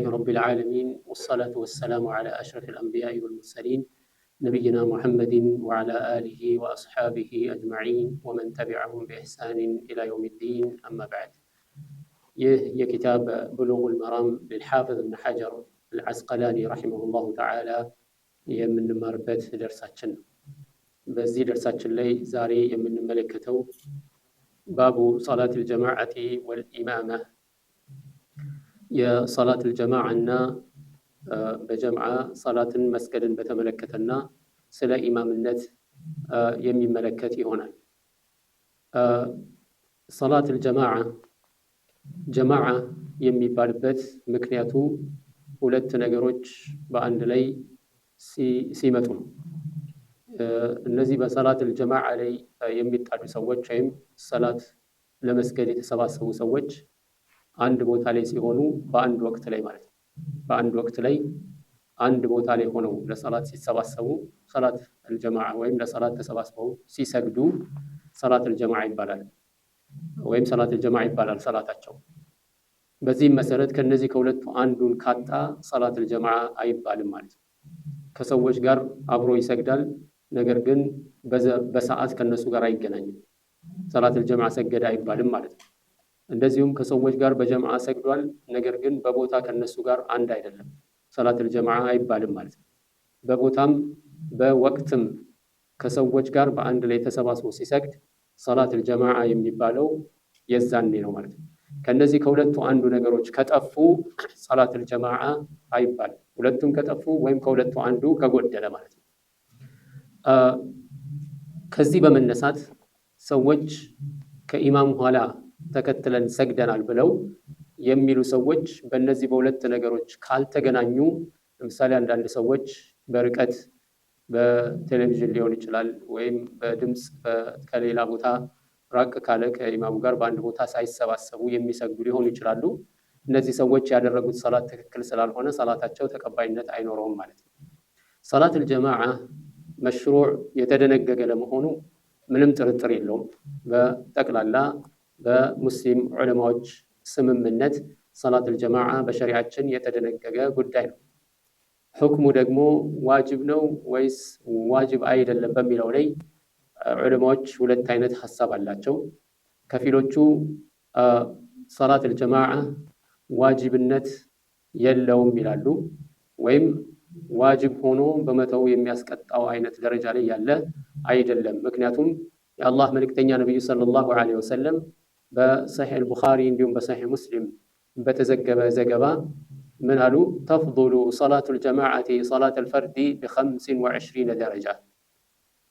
رب العالمين والصلاة والسلام على أشرف الأنبياء والمرسلين نبينا محمد وعلى آله وأصحابه أجمعين ومن تبعهم بإحسان إلى يوم الدين أما بعد كتاب بلوغ المرام للحافظ ابن حجر العسقلاني رحمه الله تعالى من مربت درساتنا بزي درساتنا لي زاري من ملكته باب صلاة الجماعة والإمامة يا صلاة الجماعة በጀምዓ ሰላትን መስገድን በተመለከተና ስለ ኢማምነት የሚመለከት ይሆናል። ሰላት ጀማዓ የሚባልበት ምክንያቱ ሁለት ነገሮች በአንድ ላይ ሲመጡ ነው። እነዚህ በሰላት ጀማዓ ላይ የሚጣዱ ሰዎች ወይም ሰላት ለመስገድ የተሰባሰቡ ሰዎች አንድ ቦታ ላይ ሲሆኑ በአንድ ወቅት ላይ ማለት ነው። በአንድ ወቅት ላይ አንድ ቦታ ላይ ሆነው ለሰላት ሲሰባሰቡ ሰላት አልጀማዓ ወይም ለሰላት ተሰባስበው ሲሰግዱ ሰላት አልጀማዓ ይባላል ወይም ሰላት አልጀማዓ ይባላል ሰላታቸው። በዚህም መሰረት ከነዚህ ከሁለቱ አንዱን ካጣ ሰላት አልጀማዓ አይባልም ማለት ነው። ከሰዎች ጋር አብሮ ይሰግዳል፣ ነገር ግን በሰዓት ከነሱ ጋር አይገናኝም። ሰላት አልጀማዓ ሰገደ አይባልም ማለት ነው። እንደዚሁም ከሰዎች ጋር በጀማዓ ሰግዷል፣ ነገር ግን በቦታ ከነሱ ጋር አንድ አይደለም፣ ሰላት አልጀማዓ አይባልም ማለት ነው። በቦታም በወቅትም ከሰዎች ጋር በአንድ ላይ ተሰባስቦ ሲሰግድ ሰላት አልጀማዓ የሚባለው የዛኔ ነው ማለት ነው። ከነዚህ ከሁለቱ አንዱ ነገሮች ከጠፉ ሰላት አልጀማዓ አይባልም። ሁለቱም ከጠፉ ወይም ከሁለቱ አንዱ ከጎደለ ማለት ነው። ከዚህ በመነሳት ሰዎች ከኢማም ኋላ ተከትለን ሰግደናል ብለው የሚሉ ሰዎች በእነዚህ በሁለት ነገሮች ካልተገናኙ፣ ለምሳሌ አንዳንድ ሰዎች በርቀት በቴሌቪዥን ሊሆን ይችላል ወይም በድምፅ ከሌላ ቦታ ራቅ ካለ ከኢማሙ ጋር በአንድ ቦታ ሳይሰባሰቡ የሚሰግዱ ሊሆኑ ይችላሉ። እነዚህ ሰዎች ያደረጉት ሰላት ትክክል ስላልሆነ ሰላታቸው ተቀባይነት አይኖረውም ማለት ነው። ሰላት አልጀማዓ መሽሩዕ የተደነገገ ለመሆኑ ምንም ጥርጥር የለውም። በጠቅላላ በሙስሊም ዑለማዎች ስምምነት ሰላት አልጀማዓ በሸሪዓችን የተደነገገ ጉዳይ ነው። ሁክሙ ደግሞ ዋጅብ ነው ወይስ ዋጅብ አይደለም በሚለው ላይ ዑለማዎች ሁለት አይነት ሐሳብ አላቸው። ከፊሎቹ ሰላት አልጀማዓ ዋጅብነት የለውም ይላሉ፣ ወይም ዋጅብ ሆኖ በመተው የሚያስቀጣው አይነት ደረጃ ላይ ያለ አይደለም። ምክንያቱም የአላህ መልእክተኛ ነብዩ ሰለላሁ ዐለይሂ ወሰለም በሰሒህ አልቡኻሪ እንዲሁም በሰሒህ ሙስሊም በተዘገበ ዘገባ ምን አሉ? ተፍضሉ ሰላቱ አልጀማዓቲ ሰላት አልፈርዲ ب25 ደረጃ፣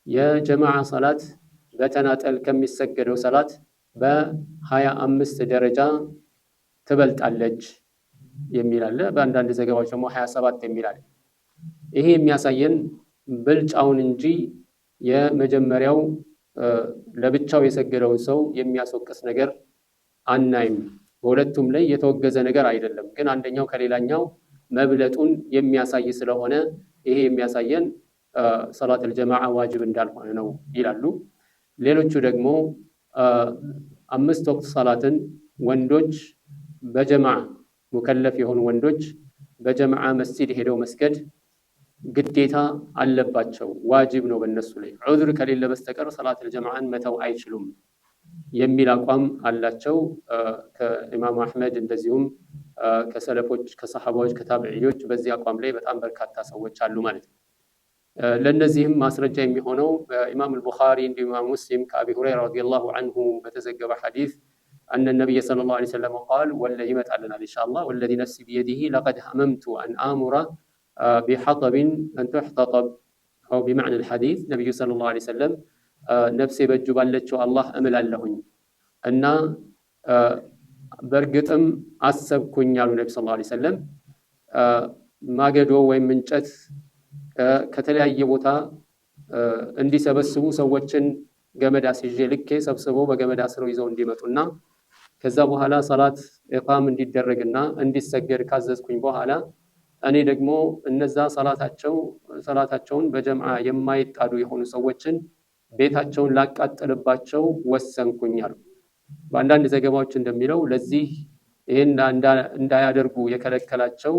የጀማዓ ሰላት በተናጠል ከሚሰገደው ሰላት በ25 ደረጃ ትበልጣለች የሚል አለ። በአንዳንድ ዘገባዎች ደግሞ 27 የሚል አለ። ይሄ የሚያሳየን ብልጫውን እንጂ የመጀመሪያው ለብቻው የሰገደውን ሰው የሚያስወቅስ ነገር አናይም። በሁለቱም ላይ የተወገዘ ነገር አይደለም፣ ግን አንደኛው ከሌላኛው መብለጡን የሚያሳይ ስለሆነ ይሄ የሚያሳየን ሰላት አልጀማዓ ዋጅብ እንዳልሆነ ነው ይላሉ። ሌሎቹ ደግሞ 5 ወቅት ሰላትን ወንዶች በጀማዓ ሙከለፍ የሆኑ ወንዶች በጀማዓ መስጂድ ሄደው መስገድ ግዴታ አለባቸው፣ ዋጅብ ነው በእነሱ ላይ። ዑዝር ከሌለ በስተቀር ሰላት አልጀማዓን መተው አይችሉም የሚል አቋም አላቸው። ከኢማም አሕመድ እንደዚሁም ከሰለፎች ከሰሐባዎች ከታቢዒዎች በዚህ አቋም ላይ በጣም በርካታ ሰዎች አሉ ማለት ነው። ለእነዚህም ማስረጃ የሚሆነው በኢማም አልቡኻሪ እንዲሁም ኢማም ሙስሊም ከአቢ ሁረይራ ረዲየላሁ ዐንሁ በተዘገበ ሐዲስ أن النبي صلى الله عليه وسلم قال والذي يمتعلنا إن شاء الله والذي نفسي بيده لقد هممت أن آمر بحطب أن تحتطب أو بمعنى الحديث النبي صلى الله عليه وسلم نفسي بجبال لتشو الله أمل لهن أن برقتم عسب كنيال النبي صلى الله عليه وسلم ما قدوا وين من جت كتلي أي بوتا عندي سبسبو سوتشن جمد أسجل لك سبسبو بجمد أسرو يزون ديمتنا كذا بحالا صلاة إقام عندي درجنا عندي سجر كذا كون بحالا እኔ ደግሞ እነዛ ሰላታቸውን በጀምዓ የማይጣዱ የሆኑ ሰዎችን ቤታቸውን ላቃጥልባቸው ወሰንኩኝ አሉ። በአንዳንድ ዘገባዎች እንደሚለው ለዚህ ይሄን እንዳያደርጉ የከለከላቸው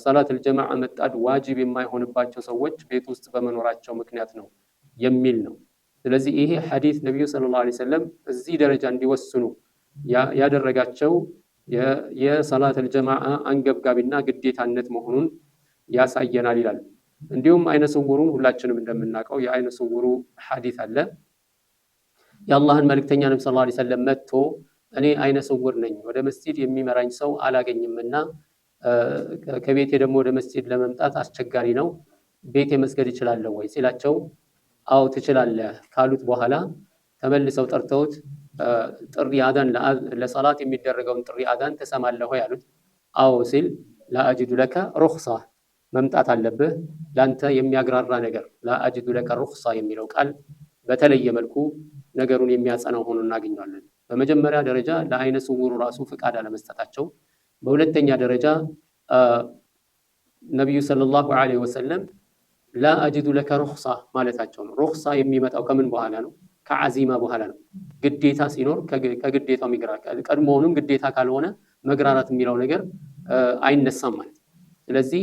ሰላተል ጀማዓ መጣድ ዋጅብ የማይሆንባቸው ሰዎች ቤት ውስጥ በመኖራቸው ምክንያት ነው የሚል ነው። ስለዚህ ይሄ ሐዲስ ነብዩ ሰለላሁ ዐለይሂ ወሰለም እዚህ ደረጃ እንዲወስኑ ያደረጋቸው የሰላተል ጀማዓ አንገብጋቢና ግዴታነት መሆኑን ያሳየናል ይላል። እንዲሁም አይነ ስውሩን ሁላችንም እንደምናውቀው የአይነ ስውሩ ሐዲስ አለ። የአላህን መልእክተኛ ነብዩ ሰለላሁ ዐለይሂ ወሰለም መጥቶ እኔ አይነ ስውር ነኝ፣ ወደ መስጂድ የሚመራኝ ሰው አላገኝምና ከቤቴ ደግሞ ወደ መስጂድ ለመምጣት አስቸጋሪ ነው፣ ቤቴ መስገድ እችላለሁ ወይ ሲላቸው አው ትችላለህ ካሉት በኋላ ተመልሰው ጠርተውት ጥሪ አዳን ለሰላት የሚደረገውን ጥሪ አዳን ተሰማለህ ወይ ያሉት። አው ሲል ላአጅዱ ለከ ሩኽሳ መምጣት አለብህ ላንተ የሚያግራራ ነገር። ላአጅዱ ለከ ሩኽሳ የሚለው ቃል በተለየ መልኩ ነገሩን የሚያጸናው ሆኖ እናገኘዋለን። በመጀመሪያ ደረጃ ለአይነ ስውሩ ራሱ ፍቃድ አለመስጠታቸው፣ በሁለተኛ ደረጃ ነብዩ ሰለላሁ ዐለይሂ ወሰለም ላአጅዱ ለከ ሩኽሳ ማለታቸው ነው። ሩኽሳ የሚመጣው ከምን በኋላ ነው? ከዓዚማ በኋላ ነው። ግዴታ ሲኖር ከግዴታው ሚግራራ፣ ቀድሞውንም ግዴታ ካልሆነ መግራራት የሚለው ነገር አይነሳም ማለት። ስለዚህ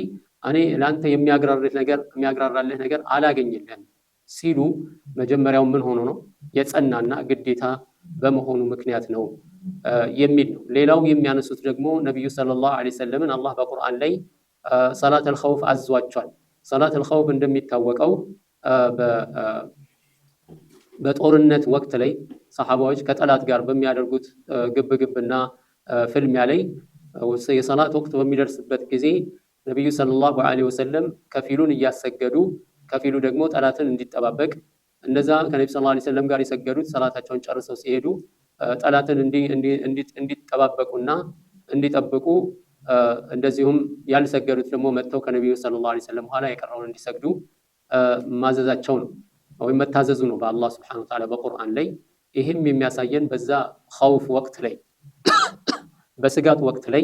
እኔ ላንተ የሚያግራራልህ ነገር አላገኝልህም ሲሉ መጀመሪያው ምን ሆኖ ነው? የጸናና ግዴታ በመሆኑ ምክንያት ነው የሚል ነው። ሌላው የሚያነሱት ደግሞ ነብዩ ሰለላሁ ዐለይሂ ወሰለምን አላህ በቁርአን ላይ ሰላተል ኸውፍ አዟቸዋል። ሰላተል ኸውፍ እንደሚታወቀው በጦርነት ወቅት ላይ ሰሃባዎች ከጠላት ጋር በሚያደርጉት ግብግብና ፍልሚያ ላይ የሰላት ወቅት በሚደርስበት ጊዜ ነብዩ ሰለላሁ ዐለይሂ ወሰለም ከፊሉን እያሰገዱ ከፊሉ ደግሞ ጠላትን እንዲጠባበቅ፣ እነዛ ከነብዩ ሰለላሁ ዐለይሂ ወሰለም ጋር የሰገዱት ሰላታቸውን ጨርሰው ሲሄዱ ጠላትን እንዲጠባበቁና እንዲጠብቁ፣ እንደዚሁም ያልሰገዱት ደግሞ መጥተው ከነብዩ ሰለላሁ ዐለይሂ ወሰለም ኋላ የቀረውን እንዲሰግዱ ማዘዛቸው ነው ወይም መታዘዙ ነው በአላህ ሱብሓነሁ ወተዓላ በቁርአን ላይ። ይህም የሚያሳየን በዛ ኸውፍ ወቅት ላይ በስጋት ወቅት ላይ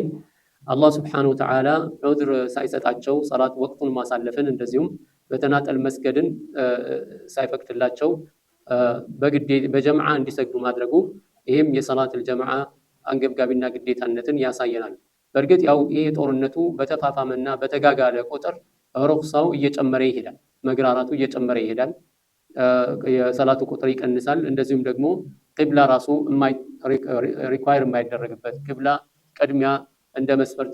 አላህ ሱብሓነሁ ወተዓላ ዑዝር ሳይሰጣቸው ሰላት ወቅቱን ማሳለፍን እንደዚሁም በተናጠል መስገድን ሳይፈቅድላቸው በጀምዓ እንዲሰግዱ ማድረጉ ይህም የሰላተል ጀማዓ አንገብጋቢና ግዴታነትን ያሳየናል። በእርግጥ ያው ይሄ ጦርነቱ በተፋፋመና በተጋጋለ ቁጥር ሩኽሳው እየጨመረ ይሄዳል፣ መግራራቱ እየጨመረ ይሄዳል፣ የሰላቱ ቁጥር ይቀንሳል። እንደዚሁም ደግሞ ቂብላ ራሱ ሪኳየር የማይደረግበት ቂብላ ቅድሚያ እንደ መስፈርት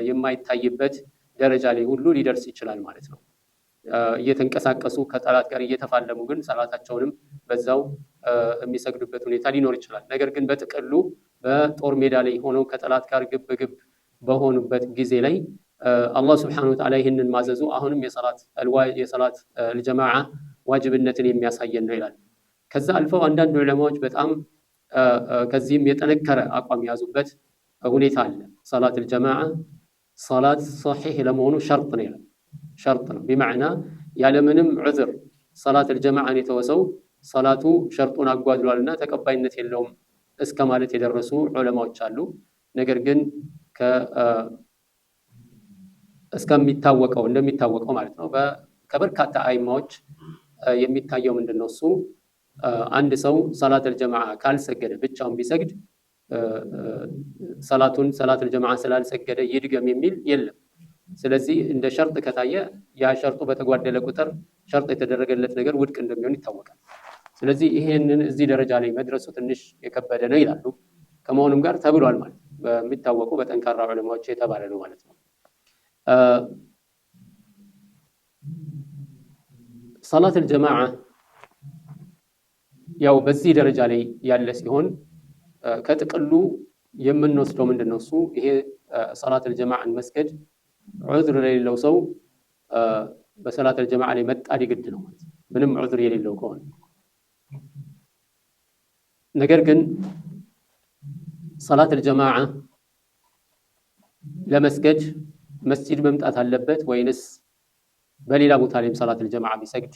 የማይታይበት ደረጃ ላይ ሁሉ ሊደርስ ይችላል ማለት ነው። እየተንቀሳቀሱ ከጠላት ጋር እየተፋለሙ ግን ሰላታቸውንም በዛው የሚሰግዱበት ሁኔታ ሊኖር ይችላል። ነገር ግን በጥቅሉ በጦር ሜዳ ላይ ሆነው ከጠላት ጋር ግብ በሆኑበት ጊዜ ላይ አላህ ሱብሓነሁ ወተዓላ ይህንን ማዘዙ አሁንም የሰላት አልጀማዓ ዋጅብነትን የሚያሳየን ነው ይላል። ከዛ አልፈው አንዳንድ ዑለማዎች በጣም ከዚህም የጠነከረ አቋም ያዙበት ሁኔታ አለ። ሰላተል ጀማዓ ሰላት ሶሒህ ለመሆኑ ሸርጥ ነው ይላል። ሸርጥ ነው ቢማዕና ያለምንም ዑዝር ሰላተል ጀማዓን የተወሰው ሰላቱ ሸርጡን አጓድሏልና ተቀባይነት የለውም እስከ ማለት የደረሱ ዑለማዎች አሉ። ነገር ግን እንደሚታወቀው ማለት ነው ከበርካታ አይማዎች የሚታየው ምንድነው? እሱ አንድ ሰው ሰላተል ጀማዓ ካልሰገደ ብቻውን ቢሰግድ ሰላተል ጀማዓ ስላልሰገደ ይድገም የሚል የለም። ስለዚህ እንደ ሸርጥ ከታየ ያ ሸርጡ በተጓደለ ቁጥር ሸርጥ የተደረገለት ነገር ውድቅ እንደሚሆን ይታወቃል። ስለዚህ ይሄንን እዚህ ደረጃ ላይ መድረሱ ትንሽ የከበደ ነው ይላሉ። ከመሆኑም ጋር ተብሏል ማለት በሚታወቁ በጠንካራ ዑለማዎች የተባለ ነው ማለት ነው። ሰላተል ጀማዓ ያው በዚህ ደረጃ ላይ ያለ ሲሆን ከጥቅሉ የምንወስደው ምንድነው? እሱ ይሄ ሰላተል ጀማዓን መስገድ ዑዝር የሌለው ሰው በሰላተል ጀማዓ ላይ መጣድ ግድ ነው ማለት ነው፣ ምንም ዑዝር የሌለው ከሆነ። ነገር ግን ሰላተል ጀማዓ ለመስገድ መስጂድ መምጣት አለበት ወይንስ በሌላ ቦታ ላይም ሰላተል ጀማዓ ቢሰግድ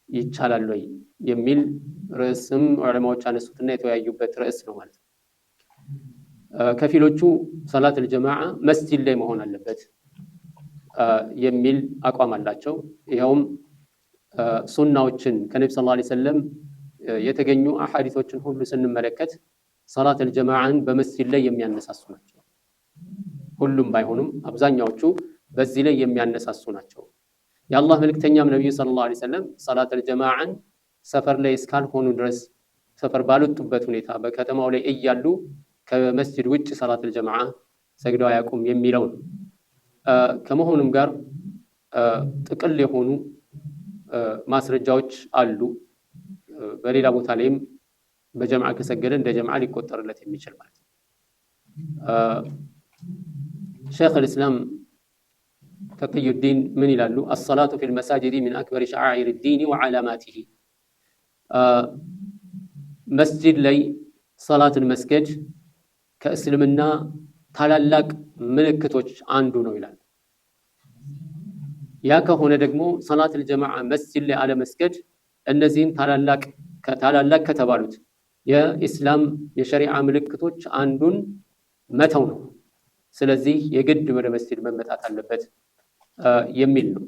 ይቻላል ወይ የሚል ርዕስም ዑለማዎች አነሱትና የተወያዩበት ርዕስ ነው ማለት ነው። ከፊሎቹ ሰላተል ጀማዓ መስጂድ ላይ መሆን አለበት የሚል አቋም አላቸው። ይኸውም ሱናዎችን ከነብዩ ሰለላሁ ዐለይሂ ወሰለም የተገኙ አሐዲሶችን ሁሉ ስንመለከት ሰላተል ጀማዓን በመስጂድ ላይ የሚያነሳሱ ናቸው። ሁሉም ባይሆኑም አብዛኛዎቹ በዚህ ላይ የሚያነሳሱ ናቸው። የአላህ መልእክተኛም ነብዩ ሰለላሁ ዐለይሂ ወሰለም ሰላተል ጀማዓን ሰፈር ላይ እስካልሆኑ ድረስ ሰፈር ባልወጡበት ሁኔታ በከተማው ላይ እያሉ ከመስጂድ ውጭ ሰላተል ጀማዓ ሰግደው አያውቁም የሚለው ነው። ከመሆኑም ጋር ጥቅል የሆኑ ማስረጃዎች አሉ። በሌላ ቦታ ላይም በጀማዓ ከሰገደ እንደ ጀማዓ ሊቆጠርለት የሚችል ማለት ነው። ሸይኽ አልእስላም ተቅዩዲን ምን ይላሉ? አሰላቱ ፊል መሳጅድ ሚን አክበሪ ሸዓኢር ዲን ወዓላማቲሂ፣ መስጂድ ላይ ሰላትን መስገድ ከእስልምና ታላላቅ ምልክቶች አንዱ ነው ይላል። ያ ከሆነ ደግሞ ሰላተል ጀማዓ መስጂድ ላይ አለመስገድ እነዚህን ታላላቅ ከተባሉት የኢስላም የሸሪዓ ምልክቶች አንዱን መተው ነው። ስለዚህ የግድ ወደ መስጂድ መመጣት አለበት የሚል ነው።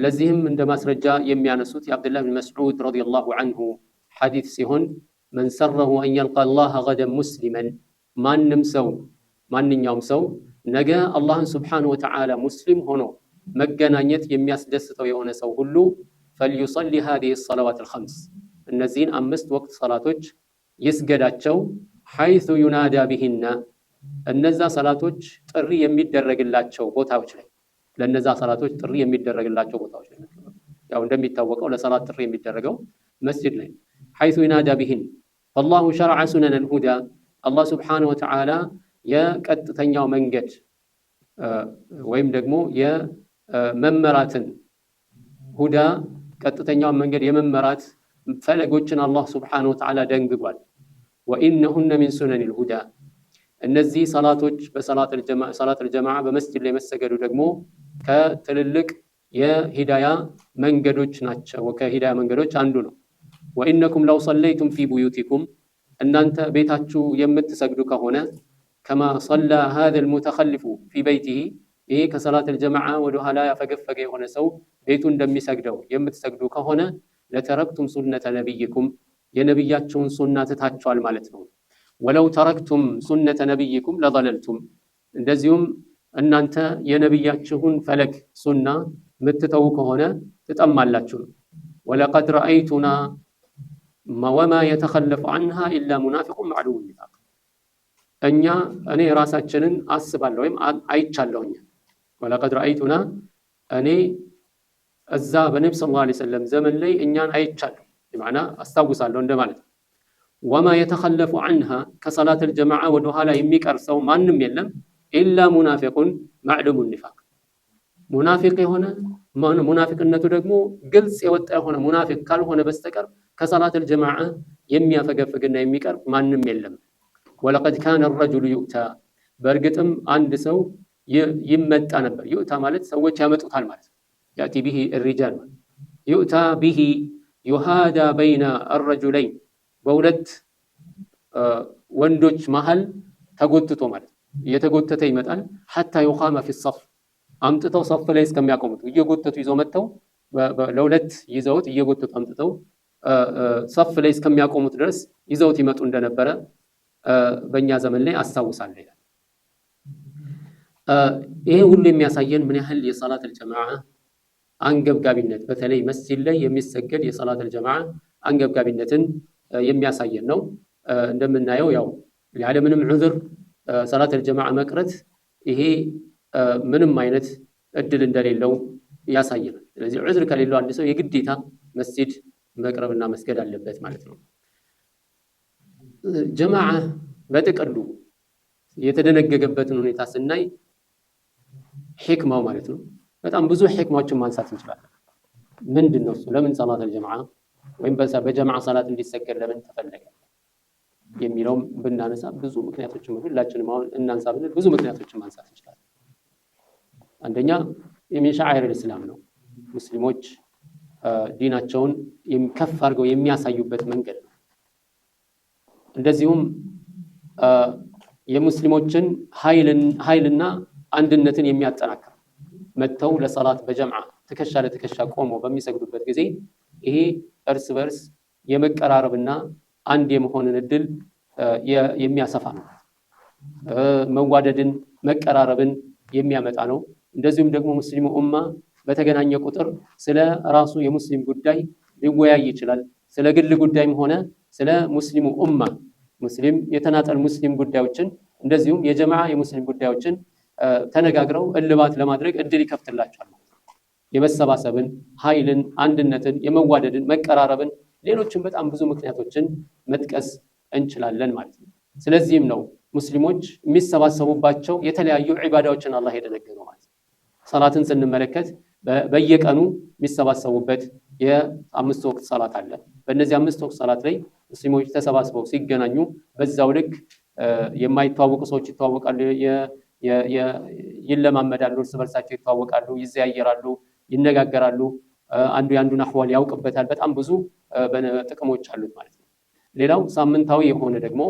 ለዚህም እንደ ማስረጃ የሚያነሱት የአብዱላህ ብን መስዑድ ረዲየላሁ ዐንሁ ሐዲስ ሲሆን መን ሰረሁ አን የልቃ አላህ ገደን ሙስሊመን፣ ማንኛውም ሰው ነገ አላህን ስብሓነሁ ወተዓላ ሙስሊም ሆኖ መገናኘት የሚያስደስተው የሆነ ሰው ሁሉ ፈልዩሰሊ ሃዚሂ ሰለዋት አልኸምስ፣ እነዚህን 5 ወቅት ሰላቶች ይስገዳቸው። ሐይሱ ዩናዳ ቢሂና፣ እነዛ ሰላቶች ጥሪ የሚደረግላቸው ቦታዎች ላይ፣ ለነዛ ሰላቶች ጥሪ የሚደረግላቸው ቦታዎች ላይ። ያው እንደሚታወቀው ለሰላት ጥሪ የሚደረገው መስጂድ ላይ። ሐይሱ ዩናዳ ቢሂን ፈላሁ ሸረዐ ሱነነል ሁዳ፣ አላህ ስብሓነሁ ወተዓላ የቀጥተኛው መንገድ ወይም ደግሞ የመመራትን ሁዳ ቀጥተኛውን መንገድ የመመራት ፈለጎችን አላህ ስብሓነሁ ወተዓላ ደንግጓል። ወኢነሁነ ሚን ሱነኒል ሁዳ፣ እነዚህ ሰላቶች ሰላተል ጀማዓ በመስጂድ ላይ መሰገዱ ደግሞ ከትልልቅ የሂዳያ መንገዶች ናቸው። ከሂዳያ መንገዶች አንዱ ነው። ወኢነኩም ለው ሰለይቱም ፊ ቡዩቲኩም፣ እናንተ ቤታችሁ የምትሰግዱ ከሆነ ከማ ሰላ ሃዘል ሙተኸሊፉ ፊ በይቲሂ፣ ይሄ ከሰላተል ጀማዓ ወደ ኋላ ያፈገፈገ የሆነ ሰው ቤቱ እንደሚሰግደው የምትሰግዱ ከሆነ ለተረክቱም ሱነተ ነቢይኩም፣ የነቢያቸውን ሱና ትታችኋል ማለት ነው። ወለው ተረክቱም ሱነተ ነቢይኩም ለዘለልቱም፣ እንደዚሁም እናንተ የነቢያችሁን ፈለግ ሱና ምትተው ከሆነ ትጠማላችሁ። ወለቀድ ረአይቱና ወማ የተኸለፉ ዐንሃ ኢላ ሙናፊቁን ማዕሉሙን ኒፋቅ፣ እኔ ራሳችንን አስባለሁ ወይም አይቻለሁኝ። ወለቀድ ረአይቱና፣ እኔ እዛ በነቢ ሰለላሁ ዐለይሂ ወሰለም ዘመን ላይ እኛን አይቻለሁ፣ በማዕና አስታውሳለሁ እንደማለት ነው። ወማ የተኸለፉ ዐንሃ፣ ከሰላተል ጀማዓ ወደ ኋላ የሚቀር ሰው ማንም የለም። ኢላ ሙናፊቁን ማዕሉሙን ኒፋቅ፣ ሙናፊቅ የሆነ ሙናፊቅነቱ ደግሞ ግልጽ የወጣ የሆነ ሙናፊቅ ካልሆነ በስተቀር ከሰላተል ጀማዓ የሚያፈገፍግና የሚቀር ማንም የለም። ወለቀድ ካነ ረጁሉ ዩእታ፣ በእርግጥም አንድ ሰው ይመጣ ነበር። ዩእታ ማለት ሰዎች ያመጡታል ማለት ነው። ያእቲ ቢሂ الرجال ዩእታ ቢሂ ዩሃዳ በይነ الرجلين፣ በሁለት ወንዶች መሃል ተጎትቶ ማለት እየተጎተተ ይመጣል። ሐታ ዩኻመ ፊ الصፍ፣ አምጥተው ሰፍ ላይ እስከሚያቆሙት እየጎተቱ ይዘው መጥተው ለሁለት ይዘውት እየጎተቱ አምጥተው ሰፍ ላይ እስከሚያቆሙት ድረስ ይዘውት ይመጡ እንደነበረ በእኛ ዘመን ላይ አስታውሳለሁ ይላል። ይሄ ሁሉ የሚያሳየን ምን ያህል የሰላተል ጀማዓ አንገብጋቢነት፣ በተለይ መስጂድ ላይ የሚሰገድ የሰላተል ጀማዓ አንገብጋቢነትን የሚያሳየን ነው። እንደምናየው ያው ያለምንም ዑዝር ሰላተል ጀማዓ መቅረት ይሄ ምንም አይነት እድል እንደሌለው ያሳየናል። ስለዚህ ዑዝር ከሌለው አንድ ሰው የግዴታ መስጂድ መቅረብና መስገድ አለበት ማለት ነው። ጀማዓ በጥቅሉ የተደነገገበትን ሁኔታ ስናይ ሕክማው ማለት ነው በጣም ብዙ ሕክማዎችን ማንሳት እንችላለን። ምንድን ነው እሱ? ለምን ሰላተል ጀማዓ ወይም በጀማዓ ሰላት እንዲሰገድ ለምን ተፈለገ የሚለውም ብናነሳ ብዙ ምክንያቶችን ሁላችንም አሁን እናንሳ ብንል ብዙ ምክንያቶችን ማንሳት እንችላለን። አንደኛ የሚን ሸዓኢር ኢስላም ነው። ሙስሊሞች ዲናቸውን ከፍ አድርገው የሚያሳዩበት መንገድ ነው። እንደዚሁም የሙስሊሞችን ኃይልና አንድነትን የሚያጠናክር መጥተው ለሰላት በጀምዓ ትከሻ ለትከሻ ቆመው በሚሰግዱበት ጊዜ ይሄ እርስ በርስ የመቀራረብና አንድ የመሆንን እድል የሚያሰፋ ነው። መዋደድን መቀራረብን የሚያመጣ ነው። እንደዚሁም ደግሞ ሙስሊሙ ኡማ በተገናኘ ቁጥር ስለ ራሱ የሙስሊም ጉዳይ ሊወያይ ይችላል። ስለ ግል ጉዳይም ሆነ ስለ ሙስሊሙ ኡማ ሙስሊም የተናጠል ሙስሊም ጉዳዮችን እንደዚሁም የጀማዓ የሙስሊም ጉዳዮችን ተነጋግረው እልባት ለማድረግ እድል ይከፍትላቸዋል። የመሰባሰብን ኃይልን፣ አንድነትን፣ የመዋደድን፣ መቀራረብን ሌሎችም በጣም ብዙ ምክንያቶችን መጥቀስ እንችላለን ማለት ነው። ስለዚህም ነው ሙስሊሞች የሚሰባሰቡባቸው የተለያዩ ዒባዳዎችን አላህ የደነገገው ማለት ነው። ሰላትን ስንመለከት በየቀኑ የሚሰባሰቡበት የአምስት ወቅት ሰላት አለ። በእነዚህ አምስት ወቅት ሰላት ላይ ሙስሊሞች ተሰባስበው ሲገናኙ በዛው ልክ የማይተዋወቁ ሰዎች ይተዋወቃሉ፣ ይለማመዳሉ፣ እርስ በርሳቸው ይተዋወቃሉ፣ ይዘያየራሉ፣ ይነጋገራሉ፣ አንዱ የአንዱን አህዋል ያውቅበታል። በጣም ብዙ ጥቅሞች አሉት ማለት ነው። ሌላው ሳምንታዊ የሆነ ደግሞ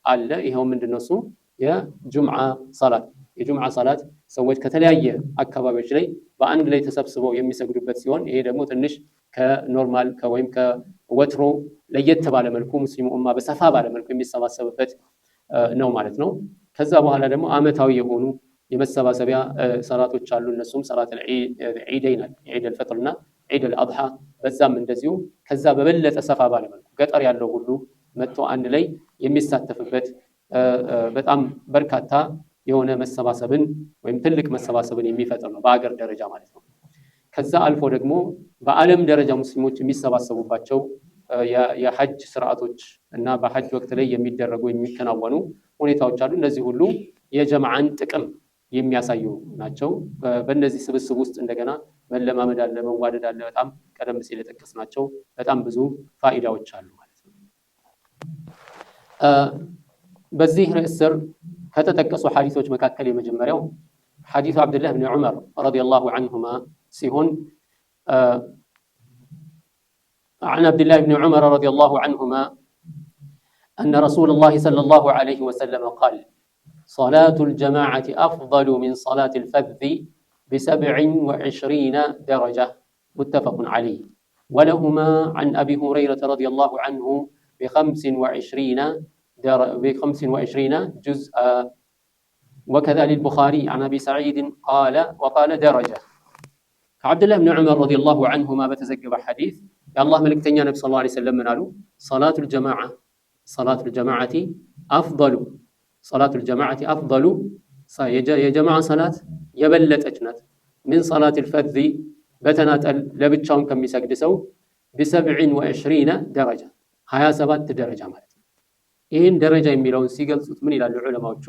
አለ። ይሄው ምንድነው? እሱ የጁምዓ ሰላት። የጁምዓ ሰላት ሰዎች ከተለያየ አካባቢዎች ላይ በአንድ ላይ ተሰብስበው የሚሰግዱበት ሲሆን ይሄ ደግሞ ትንሽ ከኖርማል ወይም ከወትሮ ለየት ባለ መልኩ ሙስሊሙ ኡማ በሰፋ ባለ መልኩ የሚሰባሰብበት ነው ማለት ነው። ከዛ በኋላ ደግሞ አመታዊ የሆኑ የመሰባሰቢያ ሰላቶች አሉ። እነሱም ሰላት ዒደይን ዒድ አልፈጥርና ዒድ አልአድሃ፣ በዛም እንደዚሁ ከዛ በበለጠ ሰፋ ባለ መልኩ ገጠር ያለው ሁሉ መጥቶ አንድ ላይ የሚሳተፍበት በጣም በርካታ የሆነ መሰባሰብን ወይም ትልቅ መሰባሰብን የሚፈጥር ነው በአገር ደረጃ ማለት ነው። ከዛ አልፎ ደግሞ በዓለም ደረጃ ሙስሊሞች የሚሰባሰቡባቸው የሐጅ ስርዓቶች እና በሐጅ ወቅት ላይ የሚደረጉ የሚከናወኑ ሁኔታዎች አሉ። እነዚህ ሁሉ የጀማዓን ጥቅም የሚያሳዩ ናቸው። በእነዚህ ስብስብ ውስጥ እንደገና መለማመድ አለ፣ መዋደድ አለ። በጣም ቀደም ሲል የጠቀስናቸው በጣም ብዙ ፋኢዳዎች አሉ ማለት ነው። በዚህ ርዕስ ስር ከተጠቀሱ ሐዲሶች መካከል የመጀመሪያው ሐዲሱ አብዱላህ ብን ዑመር ረዲየላሁ ዐንሁማ ሲሆን عن عبد الله بن عمر رضي الله عنهما أن رسول الله صلى الله عليه وسلم قال صلاة الجماعة أفضل من صلاة الفذ ب27 درجة متفق عليه ولهما عن أبي هريرة رضي الله عنه ب25 جزءا وكذا للبخاري عن أبي سعيد وقال درجة عبد الله بن عمر رضي الله عنهما بتزكى حديث يا الله ملكتني النبي صلى الله عليه وسلم من قالوا صلاة الجماعة أفضل يا جماعة صلاة يبلت أجنات من صلاة الفذ بتناتل لبتشاون كم يسجد سو ب27 درجة 27 درجة ማለት ይህን ደረጃ የሚለውን ሲገልጹት ምን ይላሉ ዑለማዎቹ?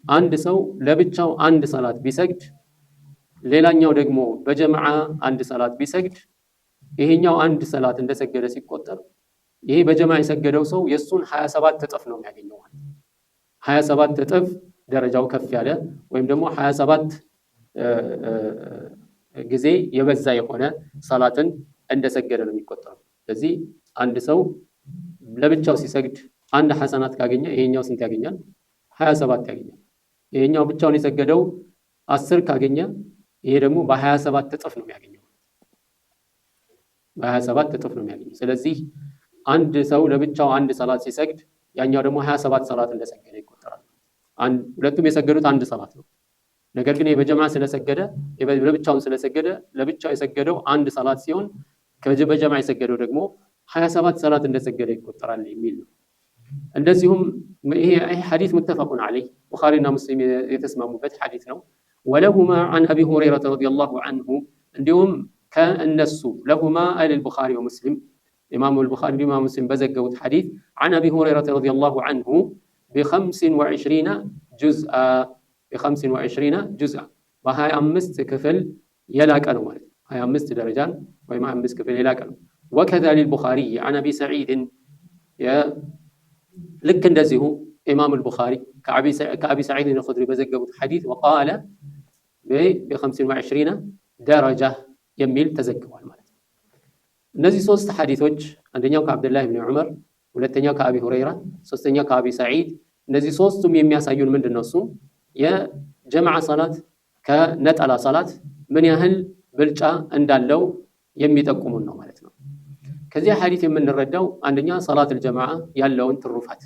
አንድ ሰው ለብቻው አንድ ሰላት ቢሰግድ ሌላኛው ደግሞ በጀማዓ አንድ ሰላት ቢሰግድ ይሄኛው አንድ ሰላት እንደሰገደ ሲቆጠር ይሄ በጀማዓ የሰገደው ሰው የሱን 27 እጥፍ ነው የሚያገኘው ማለት ነው። 27 እጥፍ ደረጃው ከፍ ያለ ወይም ደግሞ 27 ጊዜ የበዛ የሆነ ሰላትን እንደሰገደ ነው የሚቆጠረው። ስለዚህ አንድ ሰው ለብቻው ሲሰግድ አንድ ሐሰናት ካገኘ ይሄኛው ስንት ያገኛል? 27 ያገኛል። ይሄኛው ብቻውን የሰገደው 10 ካገኘ ይሄ ደግሞ በ27 እጥፍ ነው የሚያገኘው። በ27 እጥፍ ነው የሚያገኘው። ስለዚህ አንድ ሰው ለብቻው አንድ ሰላት ሲሰግድ ያኛው ደግሞ 27 ሰላት እንደሰገደ ይቆጠራል። ሁለቱም የሰገዱት አንድ ሰላት ነው። ነገር ግን በጀማዓ ስለሰገደ ለብቻውን ስለሰገደ ለብቻው የሰገደው አንድ ሰላት ሲሆን በጀማዓ የሰገደው ደግሞ 27 ሰላት እንደሰገደ ይቆጠራል የሚል ነው። እንደዚሁም ይሄ ሐዲስ ሙተፈቁን ዐለይህ ቡኻሪና ሙስሊም የተስማሙበት ሐዲስ ነው። ወለሁማ عن ابي هريره رضي الله عنه እንዲሁም ከእነሱ ለሁማ አልቡኻሪ ወሙስሊም ኢማሙ አልቡኻሪ ኢማሙ ሙስሊም በዘገቡት ሐዲስ عن ابي هريره رضي الله عنه ب25 جزءا በ25 ክፍል የላቀ ነው ማለት 25 ደረጃን ወይም 25 ክፍል የላቀ ነው። وكذا للبخاري عن ابي سعيد ልክ እንደዚሁ ኢማሙ አልቡኻሪ ከአቢ ሰዒድ الخدري በዘገቡት ሐዲስ وقال ب25 ደረጃ የሚል ተዘግቧል ማለት ነው። እነዚህ ሶስት ሐዲሶች አንደኛው ከአብዱላህ ብን ዑመር፣ ሁለተኛው ከአቢ ሁረይራ፣ ሶስተኛው ከአቢ ሰዒድ እነዚህ ሶስቱም የሚያሳዩን ምንድነው? እሱ የጀማዓ ሰላት ከነጠላ ሰላት ምን ያህል ብልጫ እንዳለው የሚጠቁሙን ነው ማለት ነው። ከዚህ ሐዲስ የምንረዳው አንደኛ ሰላት አልጀማዓ ያለውን ትሩፋት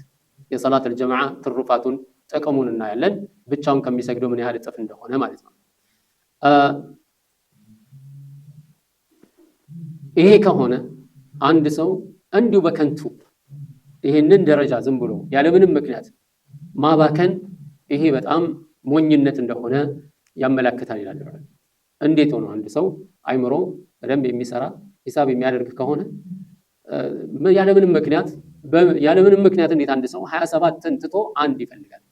የሰላት አልጀማዓ ትሩፋቱን ጥቅሙን እናያለን። ብቻውን ከሚሰግደው ምን ያህል እጥፍ እንደሆነ ማለት ነው። ይሄ ከሆነ አንድ ሰው እንዲሁ በከንቱ ይሄንን ደረጃ ዝም ብሎ ያለምንም ምክንያት ማባከን ይሄ በጣም ሞኝነት እንደሆነ ያመለክታል ይላል። እንዴት ሆኖ አንድ ሰው አይምሮ በደንብ የሚሰራ ሂሳብ የሚያደርግ ከሆነ ያለምንም ምክንያት እንዴት አንድ ሰው 27ን ትቶ አንድ ይፈልጋል?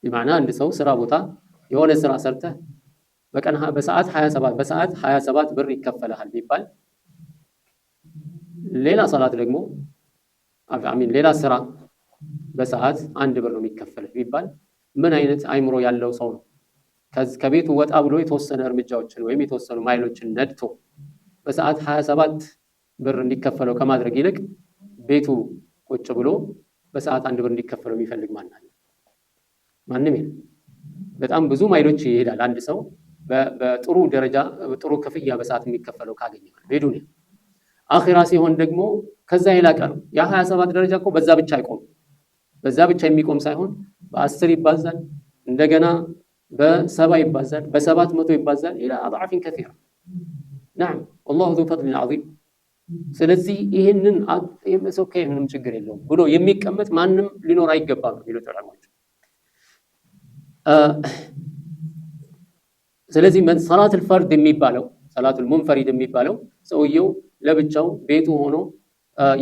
በማና አንድ ሰው ስራ ቦታ የሆነ ስራ ሰርተህ በቀን በሰዓት 27 ብር ይከፈልሃል ቢባል ሌላ ሰላት ደግሞ ሌላ ስራ በሰዓት 1 ብር ነው የሚከፈልህ ቢባል ምን አይነት አይምሮ ያለው ሰው ነው? ከቤቱ ወጣ ብሎ የተወሰነ እርምጃዎችን ወይም የተወሰኑ ማይሎችን ነድቶ በሰዓት 27 ብር እንዲከፈለው ከማድረግ ይልቅ ቤቱ ቁጭ ብሎ በሰዓት 1 ብር እንዲከፈለው የሚፈልግ ማን አለ? ማንም የለም። በጣም ብዙ ማይሎች ይሄዳል አንድ ሰው በጥሩ ደረጃ ጥሩ ክፍያ በሰዓት የሚከፈለው ካገኘ በዱንያ። አኺራ ሲሆን ደግሞ ከዛ ይላቀ ነው። ያ 27 ደረጃ እኮ በዛ ብቻ አይቆም። በዛ ብቻ የሚቆም ሳይሆን በ10 ይባዛል፣ እንደገና በ70 ይባዛል፣ በ700 ይባዛል ኢላ አድዓፊን ከሲራ። نعم والله ذو فضل عظيم። ስለዚህ ይሄንን ምንም ችግር የለውም ብሎ የሚቀመጥ ማንም ሊኖር አይገባም የሚሉት ዑለማዎች። ስለዚህ ሰላቱል ፈርድ የሚባለው ሰላቱል ሙንፈሪድ የሚባለው ሰውየው ለብቻው ቤቱ ሆኖ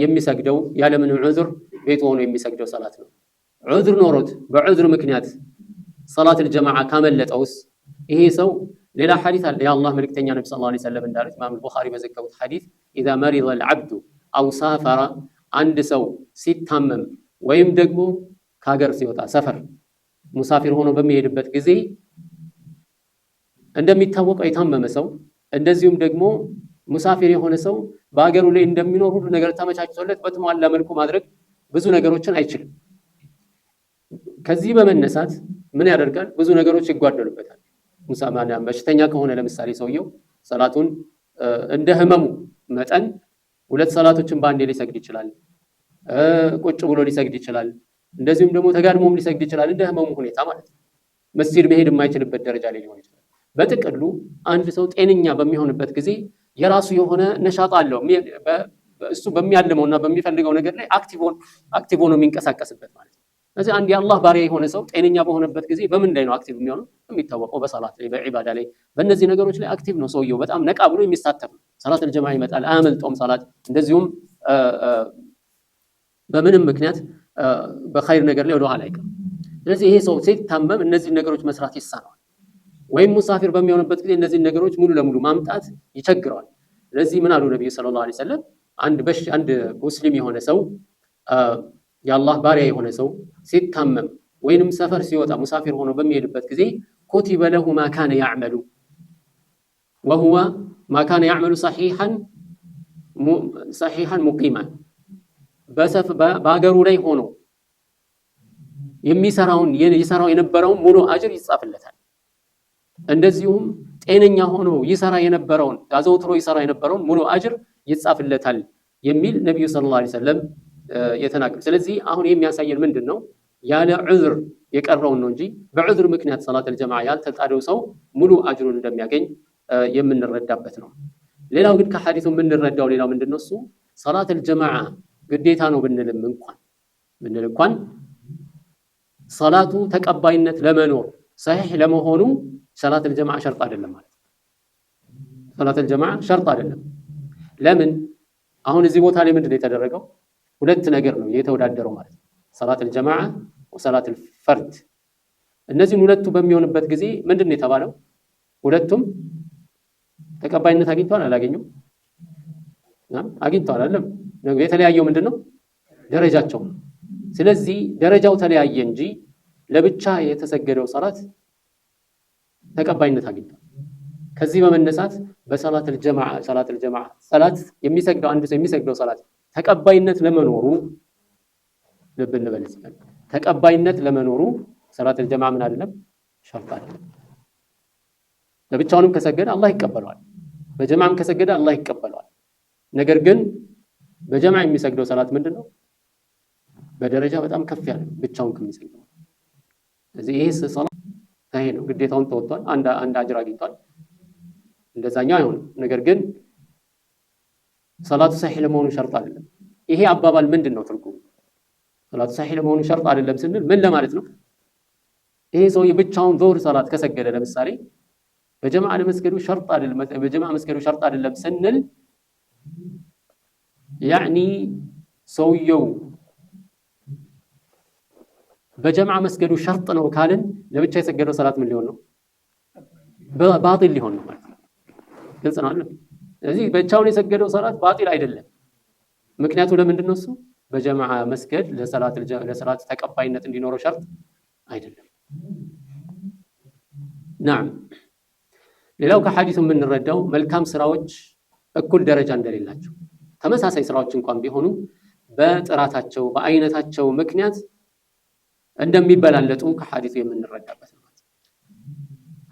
የሚሰግደው ያለምንም ዑዝር ቤቱ ሆኖ የሚሰግደው ሰላት ነው። ዑዝር ኖሮት በዑዝር ምክንያት ሰላቱል ጀማዓ ካመለጠውስ ይሄ ሰው ሌላ ሐዲስ አለ። የአላህ መልእክተኛ ነብዩ ሰለላሁ ዐለይሂ ወሰለም እንዳሉት ኢማም አልቡኻሪ በዘገቡት ሐዲስ ኢዛ መሪደ አልዓብዱ አው ሳፈረ አንድ ሰው ሲታመም ወይም ደግሞ ከሀገር ሲወጣ ሰፈር ሙሳፊር ሆኖ በሚሄድበት ጊዜ እንደሚታወቀው የታመመ ሰው እንደዚሁም ደግሞ ሙሳፊር የሆነ ሰው በአገሩ ላይ እንደሚኖር ሁሉ ነገር ተመቻችቶለት በተሟላ መልኩ ማድረግ ብዙ ነገሮችን አይችልም። ከዚህ በመነሳት ምን ያደርጋል? ብዙ ነገሮች ይጓደሉበታል። ሙሳማና በሽተኛ ከሆነ ለምሳሌ ሰውየው ሰላቱን እንደ ህመሙ መጠን 2 ሰላቶችን በአንዴ ሊሰግድ ይችላል። ቁጭ ብሎ ሊሰግድ ይችላል። እንደዚሁም ደግሞ ተጋድሞም ሊሰግድ ይችላል። እንደ ህመሙ ሁኔታ ማለት ነው። መስጂድ መሄድ የማይችልበት ደረጃ ላይ ሊሆን ይችላል። በጥቅሉ አንድ ሰው ጤነኛ በሚሆንበት ጊዜ የራሱ የሆነ ነሻጣ አለው። እሱ በሚያልመውና በሚፈልገው ነገር ላይ አክቲቭ ሆኖ የሚንቀሳቀስበት ማለት ነው። ስለዚህ አንድ የአላህ ባሪያ የሆነ ሰው ጤነኛ በሆነበት ጊዜ በምን ላይ ነው አክቲቭ የሚሆነው? የሚታወቀው በሰላት ላይ፣ በዒባዳ ላይ፣ በእነዚህ ነገሮች ላይ አክቲቭ ነው ሰውየው። በጣም ነቃ ብሎ የሚሳተፍ ነው። ሰላቱል ጀማዓ ይመጣል፣ አያመልጠውም ሰላት። እንደዚሁም በምንም ምክንያት በኸይር ነገር ላይ ወደ ኋላ አይቀርም። ስለዚህ ይሄ ሰው ሲታመም እነዚህ ነገሮች መስራት ይሳነዋል። ወይም ሙሳፊር በሚሆንበት ጊዜ እነዚህ ነገሮች ሙሉ ለሙሉ ማምጣት ይቸግረዋል። ስለዚህ ምን አሉ ነብዩ ሰለላሁ ዐለይሂ ወሰለም? አንድ ሙስሊም የሆነ ሰው የአላህ ባሪያ የሆነ ሰው ሲታመም ወይንም ሰፈር ሲወጣ ሙሳፊር ሆኖ በሚሄድበት ጊዜ ኩቲበ ለሁ ማ ካነ ያዕመሉ ወሁወ ማ ካነ ያዕመሉ ሰሒሐን ሙቂማን በአገሩ ላይ ሆኖ ይሰራው የነበረውን ሙሉ አጅር ይጻፍለታል። እንደዚሁም ጤነኛ ሆኖ አዘውትሮ ይሰራ የነበረውን ሙሉ አጅር ይጻፍለታል የሚል ነብዩ ሰለላሁ ዐለይሂ ወሰለም የተናገሩ። ስለዚህ አሁን የሚያሳየን ምንድነው? ያለ ዑዝር የቀረውን ነው እንጂ በዑዝር ምክንያት ሰላቱል ጀማዓ ያልተጣደው ሰው ሙሉ አጅሩን እንደሚያገኝ የምንረዳበት ነው። ሌላው ግን ከሐዲሱ የምንረዳው ሌላው ምንድነው? እሱ ሰላቱል ጀማዓ ግዴታ ነው ብንልም እንኳን ሰላቱ ተቀባይነት ለመኖር ሰሒህ ለመሆኑ ሰላቱል ጀማዓ ሸርጥ አይደለም ማለት ነው። ሰላቱል ጀማዓ ሸርጥ አይደለም። ለምን? አሁን እዚህ ቦታ ላይ ምንድነው የተደረገው? 2 ነገር ነው የተወዳደረው ማለት ነው። ሰላቱል ጀማዓ ወሰላቱል ፈርድ። እነዚህን 2ቱ በሚሆንበት ጊዜ ምንድነው የተባለው? 2ቱም ተቀባይነት አግኝቷል አላገኙም? አግኝቷል አይደለም? የተለያየው ምንድነው? ደረጃቸው። ስለዚህ ደረጃው ተለያየ እንጂ ለብቻ የተሰገደው ሰላት ተቀባይነት አግኝቷል። ከዚህ በመነሳት በሰላቱል ጀማዓ ሰላት የሚሰግደው አንድ ሰው የሚሰግደው ሰላት ተቀባይነት ለመኖሩ ልብ እንበል። ተቀባይነት ለመኖሩ ሰላቱል ጀማዓ ምን አይደለም? ሸርጥ አይደለም። ለብቻውንም ከሰገደ አላህ ይቀበለዋል፣ በጀማዓም ከሰገደ አላህ ይቀበለዋል። ነገር ግን በጀማዓ የሚሰግደው ሰላት ምንድነው? በደረጃ በጣም ከፍ ያለ ብቻውን ከሚሰግደው ስለዚህ ይሄ ሰላት ይሄ ነው ግዴታውን ተወጥቷል፣ አንድ አጅር አግኝቷል። እንደዛኛው አይሆንም። ነገር ግን ሰላቱ ሰሒህ ለመሆኑ ሸርጥ አይደለም። ይሄ አባባል ምንድን ነው ትርጉሙ? ሰላቱ ሰሒህ ለመሆኑ ሸርጥ አይደለም ስንል ምን ለማለት ነው? ይሄ ሰውዬ ብቻውን ዙህር ሰላት ከሰገደ ለምሳሌ በጀማዓ ለመስገዱ ሸርጥ አይደለም፣ በጀማዓ መስገዱ ሸርጥ አይደለም ስንል ያኒ ሰውየው በጀማዓ መስገዱ ሸርጥ ነው ካልን ለብቻ የሰገደው ሰላት ምን ሊሆን ነው? ባጢል ሊሆን ነው ማለት ነው። ግልጽ ነው አይደል? ስለዚህ ብቻውን የሰገደው ሰላት ባጢል አይደለም። ምክንያቱ ለምንድን ነው? እሱ በጀማዓ መስገድ ለሰላት ተቀባይነት እንዲኖረው ሸርጥ አይደለም። ናም ሌላው ከሐዲሱ የምንረዳው መልካም ስራዎች እኩል ደረጃ እንደሌላቸው፣ ተመሳሳይ ስራዎች እንኳን ቢሆኑ በጥራታቸው በአይነታቸው ምክንያት እንደሚበላለጡ ከሐዲሱ የምንረዳበት ነው።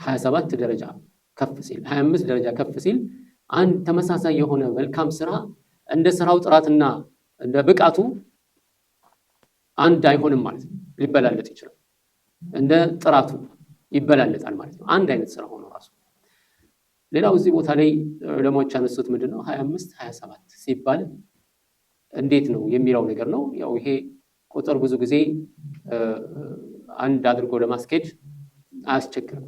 27 ደረጃ ከፍ ሲል 25 ደረጃ ከፍ ሲል አንድ ተመሳሳይ የሆነ መልካም ስራ እንደ ስራው ጥራትና እንደ ብቃቱ አንድ አይሆንም ማለት ነው። ሊበላለጥ ይችላል። እንደ ጥራቱ ይበላለጣል ማለት ነው። አንድ አይነት ስራ ሆኖ ራሱ። ሌላው እዚህ ቦታ ላይ ዑለማዎች ያነሱት ምንድነው 25 27 ሲባል እንዴት ነው የሚለው ነገር ነው። ያው ይሄ ቁጥር ብዙ ጊዜ አንድ አድርጎ ለማስኬድ አያስቸግርም።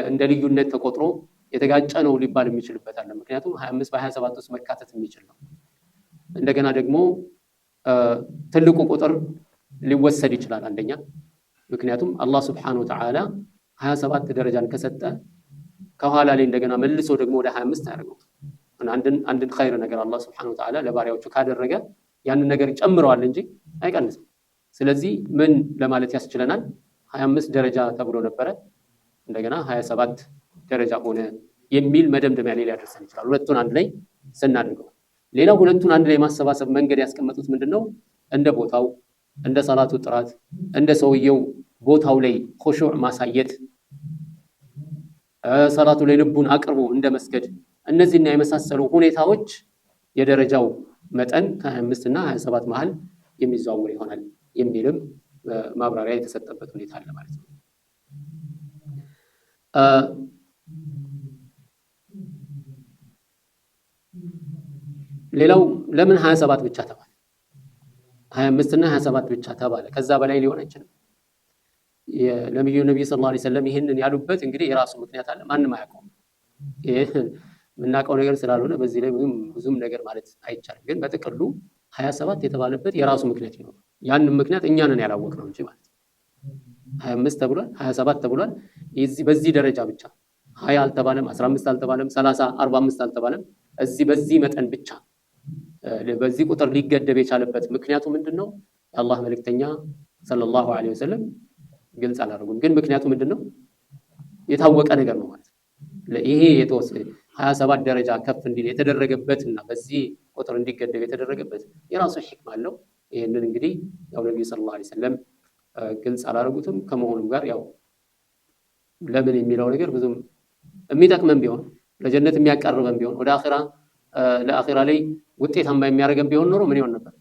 እንደ ልዩነት ተቆጥሮ የተጋጨ ነው ሊባል የሚችልበት አለ። ምክንያቱም 25 በ27 ውስጥ መካተት የሚችል ነው። እንደገና ደግሞ ትልቁ ቁጥር ሊወሰድ ይችላል አንደኛ። ምክንያቱም አላህ Subhanahu Wa Ta'ala 27 ደረጃን ከሰጠ ከኋላ ላይ እንደገና መልሶ ደግሞ ወደ 25 ያደርገው። አንድን ኸይር ነገር አላህ Subhanahu Wa Ta'ala ለባሪያዎቹ ካደረገ ያንን ነገር ይጨምረዋል እንጂ አይቀንስም። ስለዚህ ምን ለማለት ያስችለናል? 25 ደረጃ ተብሎ ነበረ እንደገና 27 ደረጃ ሆነ የሚል መደምደሚያ ላይ ሊያደርሰን ይችላል። ሁለቱን አንድ ላይ ስናደርገው። ሌላው ሁለቱን አንድ ላይ ማሰባሰብ መንገድ ያስቀመጡት ምንድነው? እንደ ቦታው፣ እንደ ሰላቱ ጥራት፣ እንደ ሰውየው ቦታው ላይ ኹሹዕ ማሳየት፣ ሰላቱ ላይ ልቡን አቅርቦ እንደ መስገድ፣ እነዚህና የመሳሰሉ ሁኔታዎች የደረጃው መጠን ከ25 እና 27 መሃል የሚዘዋወር ይሆናል የሚልም ማብራሪያ የተሰጠበት ሁኔታ አለ ማለት ነው። ሌላው ለምን 27 ብቻ ተባለ? 25 እና 27 ብቻ ተባለ? ከዛ በላይ ሊሆን አይችልም። የነብዩ ሰለላሁ ዐለይሂ ወሰለም ይሄንን ያሉበት እንግዲህ የራሱ ምክንያት አለ። ማንም አያውቀውም። የምናውቀው ነገር ስላልሆነ በዚህ ላይ ብዙም ነገር ማለት አይቻልም። ግን በጥቅሉ 27 የተባለበት የራሱ ምክንያት ይኖራል። ያንን ምክንያት እኛ ነን ያላወቅነው እንጂ ማለት ነው። 25 ተብሏል፣ 27 ተብሏል። በዚህ ደረጃ ብቻ 20 አልተባለም፣ 15 አልተባለም፣ 30 45 አልተባለም። በዚህ መጠን ብቻ በዚህ ቁጥር ሊገደብ የቻለበት ምክንያቱ ምንድነው? የአላህ መልእክተኛ ሰለላሁ ዐለይሂ ወሰለም ግልጽ አላደረጉም። ግን ምክንያቱ ምንድነው? የታወቀ ነገር ነው ማለት ነው። ይሄ የተወሰነ 27 ደረጃ ከፍ እንዲል የተደረገበትና በዚህ ቁጥር እንዲገደብ የተደረገበት የራሱ ሒክማ አለው። ይሄንን እንግዲህ ያው ነብዩ ሰለላሁ ዐለይሂ ወሰለም ግልጽ አላደረጉትም። ከመሆኑም ጋር ያው ለምን የሚለው ነገር ብዙም የሚጠቅመን ቢሆን ለጀነት የሚያቀርበን ቢሆን ወደ አኺራ ለአኺራ ላይ ውጤታማ የሚያደርገን ቢሆን ኖሮ ምን ይሆን ነበር?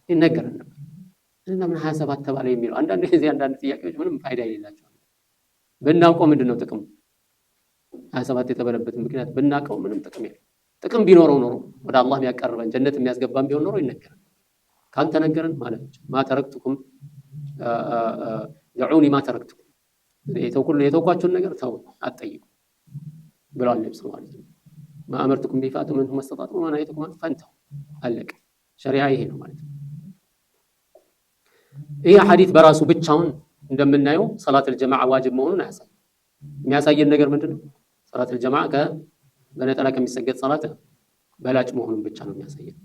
ይነገረን ነበር። እና ምን 27 ተባለ የሚለው አንዳንድ ጊዜ አንዳንድ ጥያቄዎች ምንም ፋይዳ የሌላቸው ብናውቀው ምንድነው ጥቅሙ? 27 የተባለበት ምክንያት ብናውቀው ምንም ጥቅም የለም። ጥቅም ቢኖረው ኖሮ ወደ አላህ የሚያቀርበን ጀነት የሚያስገባን ቢሆን ኖሮ ይነገረን። ካልተነገረን ማለት ማ ተረክቱኩም ደዑኒ ማ ተረክቱኩም የተውኳቸውን ነገር ተው አትጠይቁ ብለዋል ነብዩ ሰለላሁ ዐለይሂ ወሰለም። ማ አመርቱኩም ቢፋቱ ምን ተመስተጣጡ ወማ ነሃይቱኩም ፈንተው አለቀ። ሸሪዓ ይሄ ነው ማለት ነው። ይሄ ሐዲስ በራሱ ብቻውን እንደምናየው ሰላተል ጀማዓ ዋጅብ መሆኑን አያሳይም። የሚያሳየን ነገር ምንድነው? ሰላተል ጀማዓ በነጠላ ከሚሰገድ ሰላት በላጭ መሆኑን ብቻ ነው የሚያሳየን።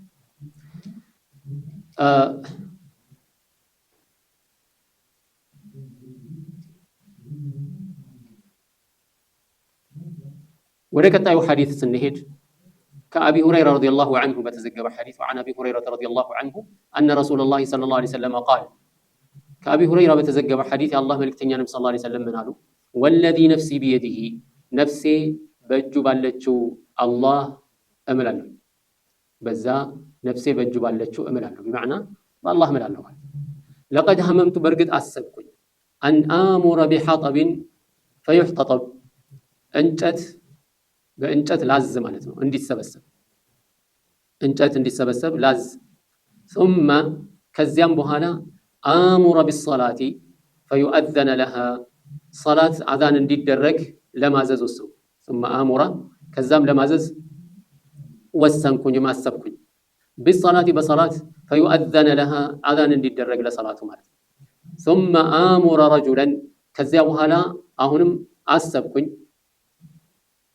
ወደ ቀጣዩ ሐዲስ ስንሄድ ከአቢ ሁረይራ ረዲየላሁ ዐንሁ በተዘገበ ሐዲስ وعن ابي هريره رضي الله عنه ان رسول الله صلى الله عليه وسلم قال ከአቢ ሁረይራ በተዘገበ ሐዲስ የአላህ መልእክተኛ ነብዩ ሰለላሁ ዐለይሂ ወሰለም ምን አሉ? والذي نفسي بيده ነፍሴ በእጁ ባለችው አላህ እምላለሁ። በዛ ነፍሴ በእጁ ባለችው እምላለሁ በማዕና በአላህ እምላለሁ ማለት ለቀድ ሀመምቱ በርግጥ አሰብኩኝ አን አሙረ ቢሐጠብን ፈዩሕተጠብ እንጨት በእንጨት ላዝ ማለት ነው፣ እንዲሰበሰብ እንጨት እንዲሰበሰብ ላዝ። ثم ከዚያም በኋላ አሙረ ቢሰላቲ ፈዩአዘነ ለሃ ሰላት አዛን እንዲደረግ ለማዘዝ ወሰንኩ። ثم አሙረ ከዛም ለማዘዝ ወሰንኩኝ ማሰብኩኝ። ቢሰላቲ በሰላት ፈዩአዘነ ለሃ አዛን እንዲደረግ ለሰላቱ ማለት ነው። ثم አሙረ ረጁለን ከዚያ በኋላ አሁንም አሰብኩኝ።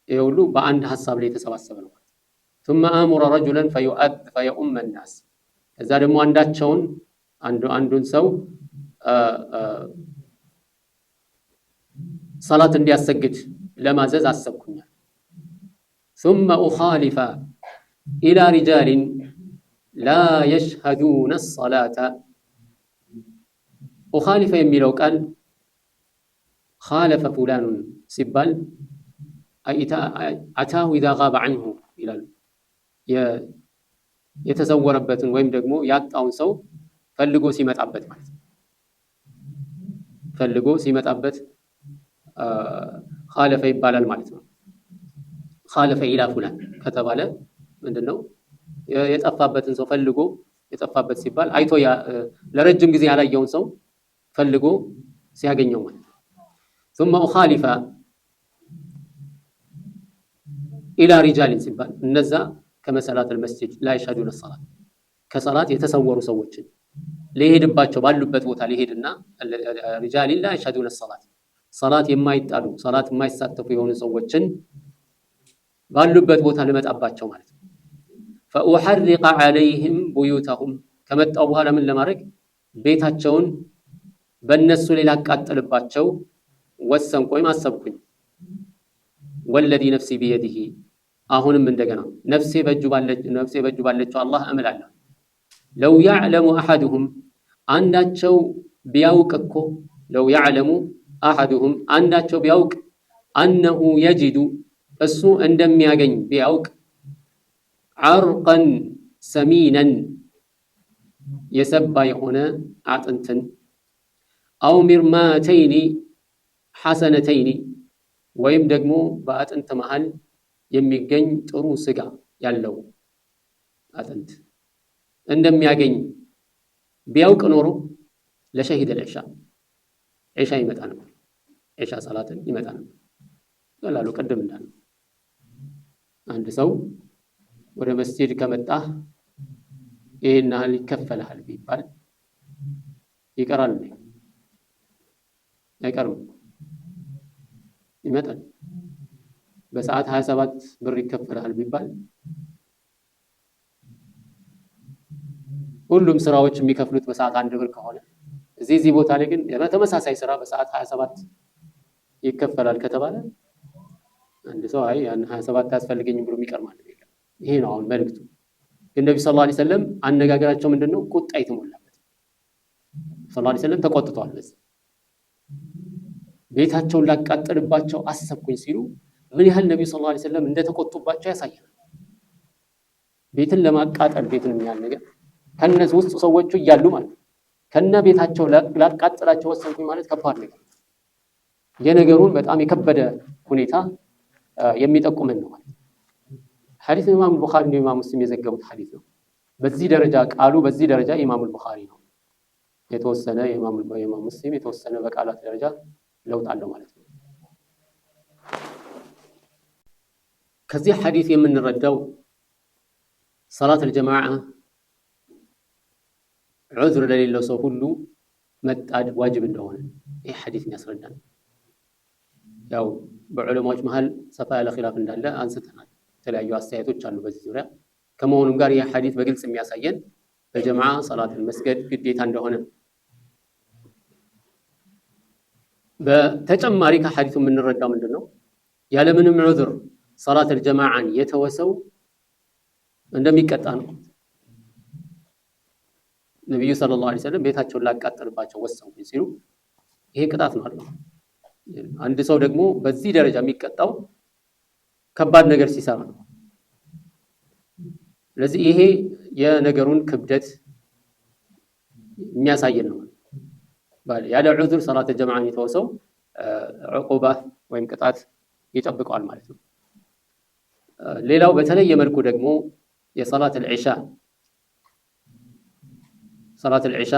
ይሄ ሁሉ በአንድ ሀሳብ ላይ የተሰባሰበ ነው። ثم አሙረ ረጁለን ፈየኡመ الناس ከዛ ደግሞ አንዱን ሰው ሰላት እንዲያሰግድ ለማዘዝ አሰብኩኛል። ثم أخالف إلى رجال لا يشهدون الصلاة أخالف የሚለው ቃል خالف فلان ሲባል أتاه إذا غاب عنه ይላሉ። የተሰወረበትን ወይም ደግሞ ያጣውን ሰው ፈልጎ ሲመጣበት ማለት ነው። ፈልጎ ሲመጣበት خالف ይባላል ማለት ነው። خالف إلى فلان ከተባለ ምንድነው የጠፋበትን ሰው ፈልጎ የጠፋበት ሲባል አይቶ ለረጅም ጊዜ ያላየውን ሰው ፈልጎ ሲያገኘው ማለት ነው። ثم أخالف إلى رجال ሲባል እነዛ ከመሰላት المسجد لا يشهدون الصلاة ከሰላት የተሰወሩ ሰዎችን ሊሄድባቸው ባሉበት ቦታ ሊሄድና رجال لا يشهدون الصلاة ሰላት የማይጣሉ ሰላት የማይሳተፉ የሆኑ ሰዎችን ባሉበት ቦታ ልመጣባቸው ማለት ነው። فأحرق عليهم بيوتهم ከመጣው በኋላ ምን ለማድረግ ቤታቸውን በእነሱ ላይ ላቃጥልባቸው ወሰንኩ ወይም አሰብኩኝ። والذي نفسي بيده አሁንም እንደገና ነፍሴ በእጁ ባለችው አላህ እምላለሁ። ለው يعلم أحدهم አንዳቸው ቢያውቅ እኮ ለው يعلم أحدهم አንዳቸው ቢያውቅ أنه يجد እሱ እንደሚያገኝ ቢያውቅ عرقا سمينا የሰባ የሆነ አጥንትን أو مرماتين حسنتين ወይም ደግሞ በአጥንት መሃል የሚገኝ ጥሩ ስጋ ያለው አጥንት እንደሚያገኝ ቢያውቅ ኖሮ ለሸሂድ ዒሻ ይመጣ ነበር። ዒሻ ሰላትን ይመጣ ነበር። ቀላሉ ቀደም እንዳለው አንድ ሰው ወደ መስጂድ ከመጣ ይሄን ያህል ይከፈልሃል ቢባል ይቀራል እንዴ? አይቀርም። ይመጣል። በሰዓት 27 ብር ይከፈልሃል ቢባል ሁሉም ስራዎች የሚከፍሉት በሰዓት 1 ብር ከሆነ እዚህ ቦታ ላይ ግን በተመሳሳይ ስራ በሰዓት 27 ይከፈላል ከተባለ አንድ ሰው አይ ያን 27 አያስፈልገኝም ብሎ የሚቀር ማለት ነው። ይሄ ነው አሁን መልእክቱ። ግን ነብዩ ሰለላሁ ዐለይሂ ወሰለም አነጋገራቸው ምንድነው? ቁጣ የተሞላበት ሰለላሁ ዐለይሂ ወሰለም ተቆጥተዋል። በዚህ ቤታቸውን ላቃጥልባቸው አሰብኩኝ ሲሉ ምን ያህል ነብዩ ሰለላሁ ዐለይሂ ወሰለም እንደተቆጡባቸው ያሳያል። ቤትን ለማቃጠል ቤትን የሚያል ነገር ከነዚህ ውስጥ ሰዎቹ እያሉ ማለት ከነ ቤታቸው ላቃጥላቸው ወሰንኩኝ ማለት ከባድ ነገር የነገሩን በጣም የከበደ ሁኔታ የሚጠቁመን ነው ማለት ሐዲስ ኢማም ቡኻሪ እና ኢማም ሙስሊም የዘገቡት ሐዲስ ነው። በዚህ ደረጃ ቃሉ በዚህ ደረጃ ኢማም ቡኻሪ ነው የተወሰነ ኢማም ሙስሊም የተወሰነ በቃላት ደረጃ ለውጥ አለው ማለት ነው። ከዚህ ሐዲስ የምንረዳው ሰላት الجماعة ዑዝር ለሌለው ሰው ሁሉ መጣድ ዋጅብ እንደሆነ ይህ ሐዲስ ያስረዳል። ያው በዑለማዎች መሃል ሰፋ ያለ ኺላፍ እንዳለ አንስተናል። የተለያዩ አስተያየቶች አሉ በዚህ ዙሪያ። ከመሆኑም ጋር ይህ ሐዲስ በግልጽ የሚያሳየን በጀማዓ ሰላትን መስገድ ግዴታ እንደሆነ። በተጨማሪ ከሐዲሱ የምንረዳው ምንድነው? ያለምንም ዑዝር ሰላት الجماعة የተወሰው እንደሚቀጣ ነው። ነብዩ ሰለላሁ ዐለይሂ ወሰለም ቤታቸውን ላቃጥልባቸው ወሰንኩኝ ሲሉ ይሄ ቅጣት ነው አይደል? አንድ ሰው ደግሞ በዚህ ደረጃ የሚቀጣው ከባድ ነገር ሲሰራ ነው። ስለዚህ ይሄ የነገሩን ክብደት የሚያሳየን ነው። ያለ ዑዝር ሰላት ጀማዓን የተወሰው ዕቁባ ወይም ቅጣት ይጠብቀዋል ማለት ነው። ሌላው በተለየ መልኩ ደግሞ የሰላት العሻ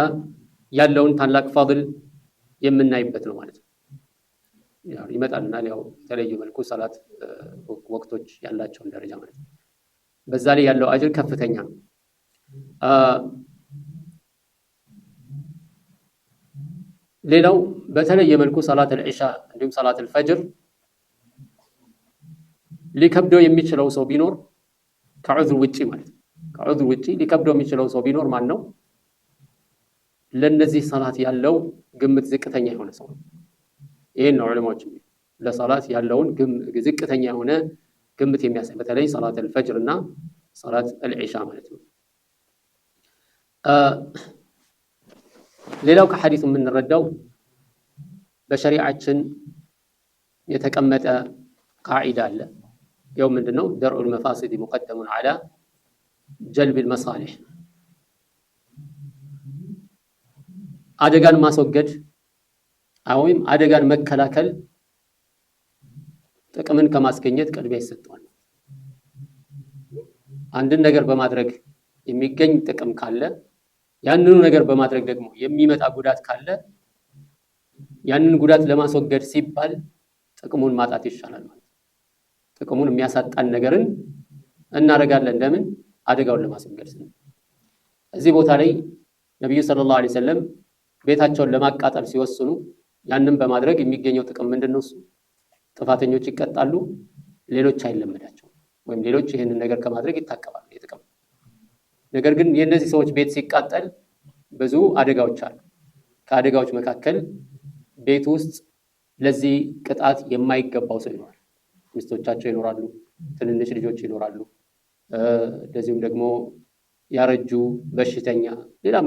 ያለውን ታላቅ ፋድል የምናይበት ነው ማለት ነው። ያው ይመጣልናል ያው በተለየ መልኩ ሰላት ወቅቶች ያላቸውን ደረጃ ማለት ነው። በዛ ላይ ያለው አጅር ከፍተኛ ነው። ሌላው በተለየ መልኩ ሰላት العሻ እንዲሁም ሰላት الፈጅር ሊከብደው የሚችለው ሰው ቢኖር ከዑዝር ውጪ ማለት ነው። ከዑዝር ውጪ ሊከብደው የሚችለው ሰው ቢኖር ማን ነው? ለነዚህ ሰላት ያለው ግምት ዝቅተኛ የሆነ ሰው ነው። ይሄን ነው ዑለማዎች ለሰላት ያለውን ዝቅተኛ የሆነ ግምት የሚያሳይ በተለይ ሰላት الፈጅር እና ሰላት العሻ ማለት ነው። ሌላው ከሐዲሱ የምንረዳው በሸሪዓችን የተቀመጠ ቃዒዳ አለ። ያው ምንድነው? ደርኡል መፋሲድ ሙቀደሙን ዐላ ጀልቢል መሳሊህ፣ አደጋን ማስወገድ ወይም አደጋን መከላከል ጥቅምን ከማስገኘት ቅድሚያ ይሰጠዋል። አንድን ነገር በማድረግ የሚገኝ ጥቅም ካለ ያንኑ ነገር በማድረግ ደግሞ የሚመጣ ጉዳት ካለ ያንን ጉዳት ለማስወገድ ሲባል ጥቅሙን ማጣት ይሻላል ማለት ነው። ጥቅሙን የሚያሳጣን ነገርን እናደርጋለን። ለምን? አደጋውን ለማስወገድ ስንል። እዚህ ቦታ ላይ ነብዩ ሰለላሁ ዐለይሂ ወሰለም ቤታቸውን ለማቃጠል ሲወስኑ ያንን በማድረግ የሚገኘው ጥቅም ምንድነው? እሱ ጥፋተኞች ይቀጣሉ፣ ሌሎች አይለመዳቸውም፣ ወይም ሌሎች ይህንን ነገር ከማድረግ ይታቀባሉ የጥቅም። ነገር ግን የእነዚህ ሰዎች ቤት ሲቃጠል ብዙ አደጋዎች አሉ። ከአደጋዎች መካከል ቤት ውስጥ ለዚህ ቅጣት የማይገባው ሰው ይኖራል። ሚስቶቻቸው ይኖራሉ፣ ትንንሽ ልጆች ይኖራሉ፣ እንደዚሁም ደግሞ ያረጁ፣ በሽተኛ፣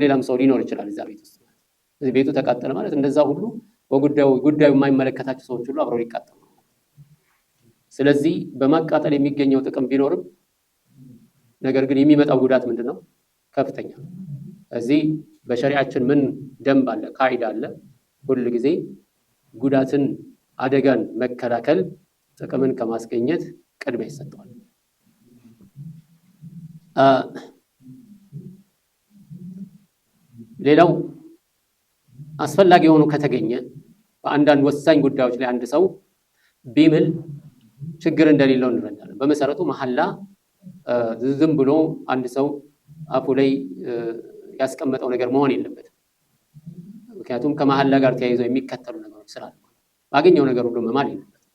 ሌላም ሰው ሊኖር ይችላል እዛ ቤት ውስጥ። ስለዚህ ቤቱ ተቃጠለ ማለት እንደዛ ሁሉ ጉዳዩ የማይመለከታቸው ሰዎች ሁሉ አብረው ሊቃጠሉ። ስለዚህ በማቃጠል የሚገኘው ጥቅም ቢኖርም ነገር ግን የሚመጣው ጉዳት ምንድነው? ከፍተኛ። እዚህ በሸሪዓችን ምን ደንብ አለ? ቃዒዳ አለ። ሁሉ ጊዜ ጉዳትን አደጋን መከላከል ጥቅምን ከማስገኘት ቅድሚያ ይሰጠዋል። ሌላው አስፈላጊ ሆኖ ከተገኘ በአንዳንድ ወሳኝ ጉዳዮች ላይ አንድ ሰው ቢምል ችግር እንደሌለው እንረዳለን። በመሰረቱ መሐላ ዝም ብሎ አንድ ሰው አፉ ላይ ያስቀመጠው ነገር መሆን የለበትም። ምክንያቱም ከመሐላ ጋር ተያይዘው የሚከተሉ ነገሮች ስላሉ ባገኘው ነገር ሁሉ መማል የለበትም።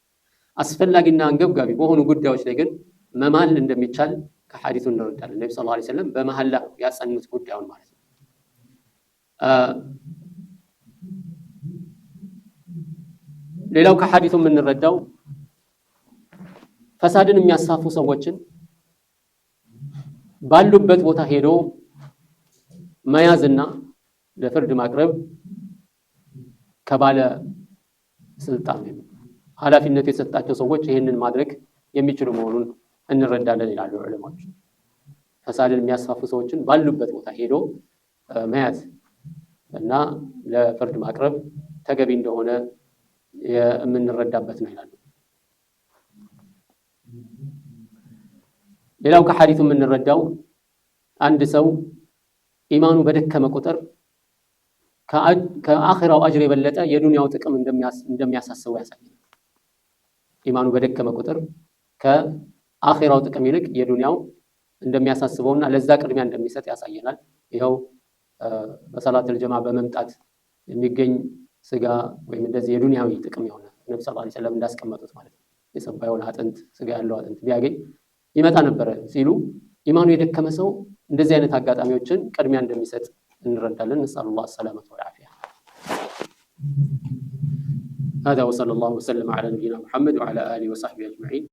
አስፈላጊና አንገብጋቢ በሆኑ ጉዳዮች ላይ ግን መማል እንደሚቻል ከሐዲሱ እንረዳለን። ነብዩ ሰለላሁ ዐለይሂ ወሰለም በመሐላ ያጸኑት ጉዳዩን ማለት ነው። ሌላው ከሐዲሱ የምንረዳው ፈሳድን የሚያሳፉ ሰዎችን ባሉበት ቦታ ሄዶ መያዝና ለፍርድ ማቅረብ ከባለ ስልጣን ኃላፊነት የተሰጣቸው ሰዎች ይህንን ማድረግ የሚችሉ መሆኑን እንረዳለን ይላሉ ዑለማዎች። ፈሳድን የሚያሳፉ ሰዎችን ባሉበት ቦታ ሄዶ መያዝ እና ለፍርድ ማቅረብ ተገቢ እንደሆነ የምንረዳበት ነው ይላሉ። ሌላው ከሐዲሱ የምንረዳው አንድ ሰው ኢማኑ በደከመ ቁጥር ከአኺራው አጅር የበለጠ የዱንያው ጥቅም እንደሚያሳስበው ያሳያል። ኢማኑ በደከመ ቁጥር ከአኺራው ጥቅም ይልቅ የዱንያው እንደሚያሳስበውና ለዛ ቅድሚያ እንደሚሰጥ ያሳየናል። ይኸው በሰላተል ጀማዓ በመምጣት የሚገኝ ስጋ ወይም እንደዚህ የዱንያዊ ጥቅም የሆነ ነብዩ ሰለላሁ ዐለይሂ ወሰለም እንዳስቀመጡት ማለት ነው። የሰባ የሆነ አጥንት ስጋ ያለው አጥንት ቢያገኝ ይመጣ ነበር ሲሉ ኢማኑ የደከመ ሰው እንደዚህ አይነት አጋጣሚዎችን ቅድሚያ እንደሚሰጥ እንረዳለን። ነስአሉላህ ሰላመተ ወልዓፊያ። هذا وصلى الله وسلم على نبينا محمد وعلى آله وصحبه أجمعين.